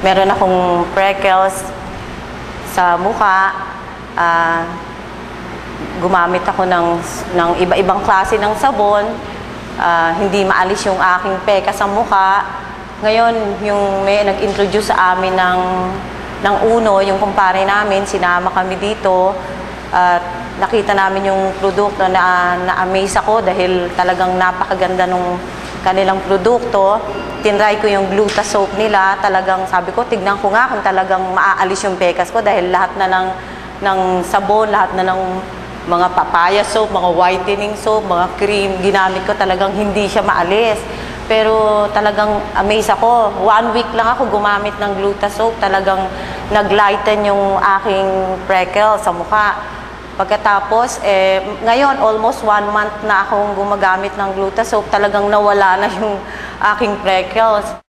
meron akong freckles sa mukha. Gumamit ako ng iba-ibang klase ng sabon. Hindi maalis yung aking peka sa mukha. Ngayon, yung may nag-introduce sa amin ng Uno, yung kumpare namin, sinama kami dito. At nakita namin yung produkto na-amaze ako dahil talagang napakaganda nung kanilang produkto. Tinry ko yung Gluta soap nila. Talagang sabi ko, tignan ko nga kung talagang maaalis yung pekas ko dahil lahat na ng sabon, lahat na ng mga papaya soap, mga whitening soap, mga cream, ginamit ko talagang hindi siya maalis. Pero talagang amazed ako. 1 week lang ako gumamit ng Gluta soap. Talagang naglighten yung aking freckles sa mukha. Pagkatapos, ngayon, almost 1 month na akong gumagamit ng Gluta soap. Talagang nawala na yung aking freckles.